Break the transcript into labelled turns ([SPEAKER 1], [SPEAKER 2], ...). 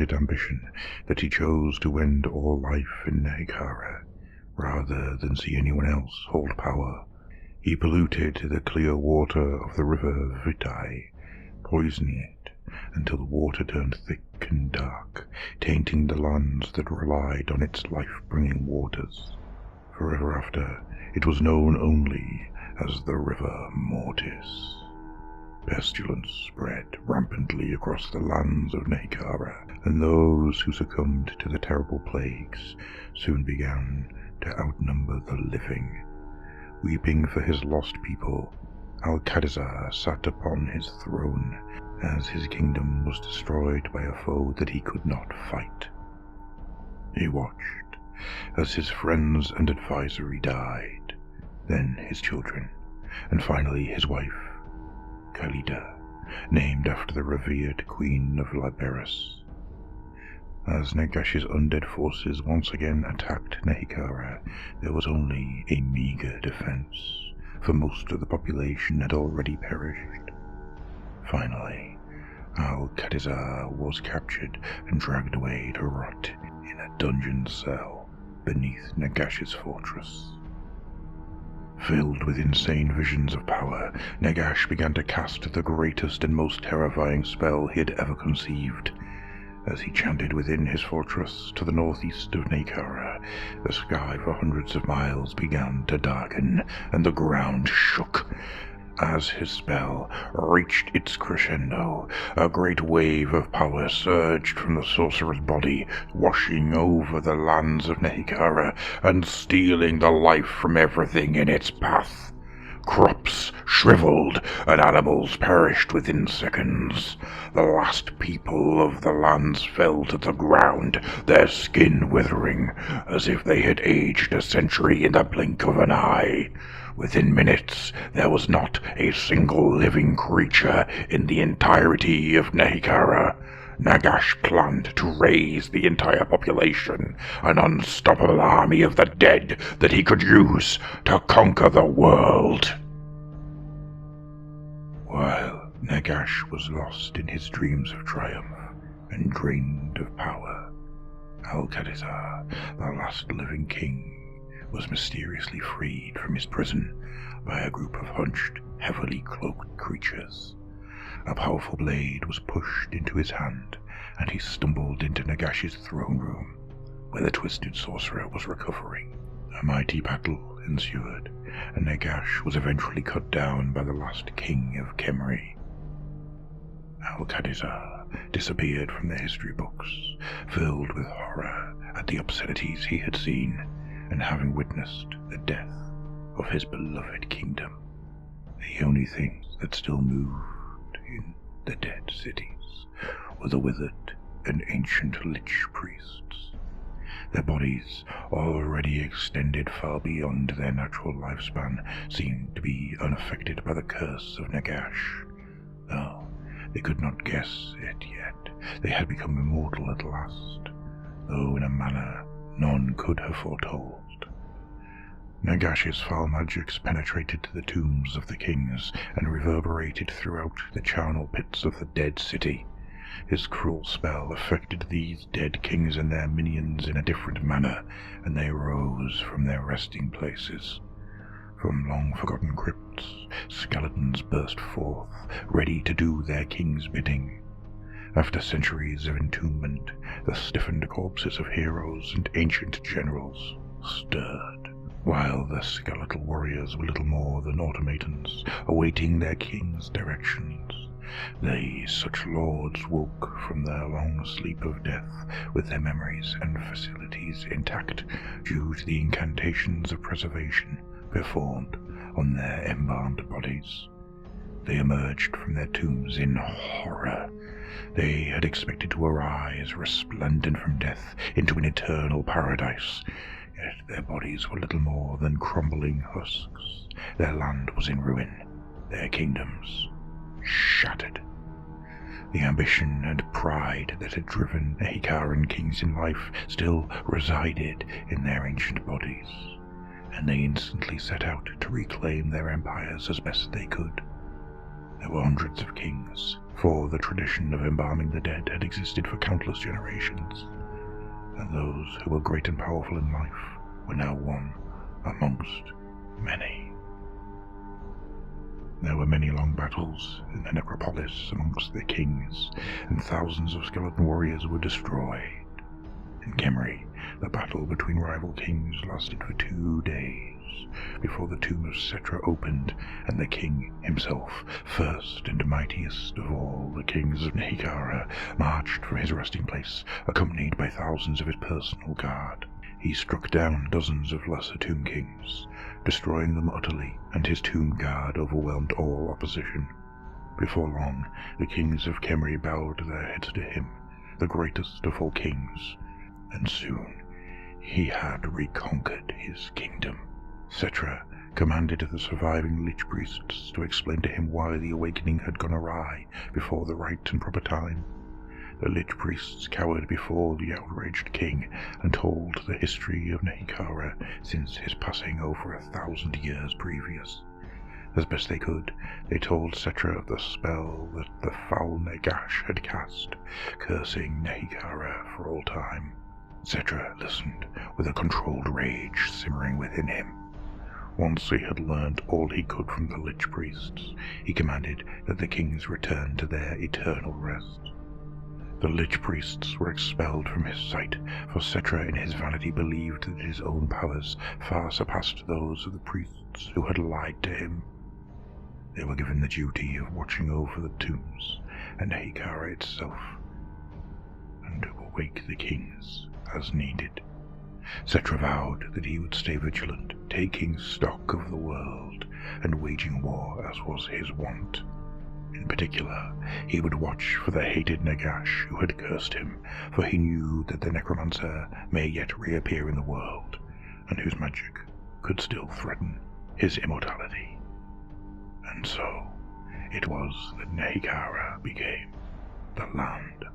[SPEAKER 1] exalted ambition that he chose to end all life in Nehikara, rather than see anyone else hold power. He polluted the clear water of the river Vitai, poisoning it until the water turned thick and dark, tainting the lands that relied on its life-bringing waters. Forever after, it was known only as the River Mortis. Pestilence spread rampantly across the lands of Nehikara, and those who succumbed to the terrible plagues soon began to outnumber the living. Weeping for his lost people, Al-Qadisar sat upon his throne as his kingdom was destroyed by a foe that he could not fight. He watched as his friends and advisory died, then his children, and finally his wife, Khalida, named after the revered Queen of Liberis. As Nagash's undead forces once again attacked Nehikara, there was only a meager defense, for most of the population had already perished. Finally, Al-Qadisar was captured and dragged away to rot in a dungeon cell beneath Nagash's fortress. Filled with insane visions of power, Nagash began to cast the greatest and most terrifying spell he had ever conceived. As he chanted within his fortress to the northeast of Nehikara, the sky for hundreds of miles began to darken, and the ground shook. As his spell reached its crescendo, a great wave of power surged from the sorcerer's body, washing over the lands of Nehikara and stealing the life from everything in its path. Crops shriveled, and animals perished within seconds. The last people of the lands fell to the ground, their skin withering, as if they had aged a century in the blink of an eye. Within minutes, there was not a single living creature in the entirety of Nehikara. Nagash planned to raise the entire population, an unstoppable army of the dead that he could use to conquer the world. While Nagash was lost in his dreams of triumph and drained of power, Al-Qadisar, the last living king, was mysteriously freed from his prison by a group of hunched, heavily cloaked creatures. A powerful blade was pushed into his hand, and he stumbled into Nagash's throne room, where the twisted sorcerer was recovering. A mighty battle ensued, and Nagash was eventually cut down by the last king of Khemri. Al-Qadisar disappeared from the history books, filled with horror at the obscenities he had seen, and having witnessed the death of his beloved kingdom. The only things that still moved in the dead cities were the withered and ancient lich priests. Their bodies, already extended far beyond their natural lifespan, seemed to be unaffected by the curse of Nagash. Though they could not guess it yet, they had become immortal at last, though in a manner none could have foretold. Nagash's foul magics penetrated to the tombs of the kings and reverberated throughout the charnel pits of the dead city. His cruel spell affected these dead kings and their minions in a different manner, and they rose from their resting places. From long-forgotten crypts, skeletons burst forth, ready to do their king's bidding. After centuries of entombment, the stiffened corpses of heroes and ancient generals stirred, while the skeletal warriors were little more than automatons, awaiting their king's directions. They, such lords, woke from their long sleep of death with their memories and facilities intact due to the incantations of preservation performed on their embalmed bodies. They emerged from their tombs in horror. They had expected to arise resplendent from death into an eternal paradise, yet their bodies were little more than crumbling husks. Their land was in ruin, their kingdoms shattered. The ambition and pride that had driven Nehikaran kings in life still resided in their ancient bodies, and they instantly set out to reclaim their empires as best they could. There were hundreds of kings for the tradition of embalming the dead had existed for countless generations, and those who were great and powerful in life were now one amongst many. There were many long battles in the necropolis amongst the kings, and thousands of skeleton warriors were destroyed. In Khemri, the battle between rival kings lasted for 2 days, before the tomb of Setra opened, and the king himself, first and mightiest of all the kings of Nehikara, marched from his resting place, accompanied by thousands of his personal guard. He struck down dozens of lesser tomb kings, destroying them utterly, and his tomb guard overwhelmed all opposition. Before long, the kings of Khemri bowed their heads to him, the greatest of all kings, and soon he had reconquered his kingdom. Setra commanded the surviving Lich Priests to explain to him why the awakening had gone awry before the right and proper time. The Lich Priests cowered before the outraged king and told the history of Nehikara since his passing over 1,000 years previous. As best they could, they told Setra of the spell that the foul Nagash had cast, cursing Nehikara for all time. Setra listened with a controlled rage simmering within him. Once he had learned all he could from the Lich Priests, he commanded that the kings return to their eternal rest. The Lich Priests were expelled from his sight, for Setra in his vanity believed that his own powers far surpassed those of the priests who had lied to him. They were given the duty of watching over the tombs and Nehikara itself, and to awake the kings as needed. Setra vowed that he would stay vigilant, taking stock of the world and waging war as was his wont. In particular, he would watch for the hated Nagash who had cursed him, for he knew that the necromancer may yet reappear in the world, and whose magic could still threaten his immortality. And so, it was that Nehikara became the land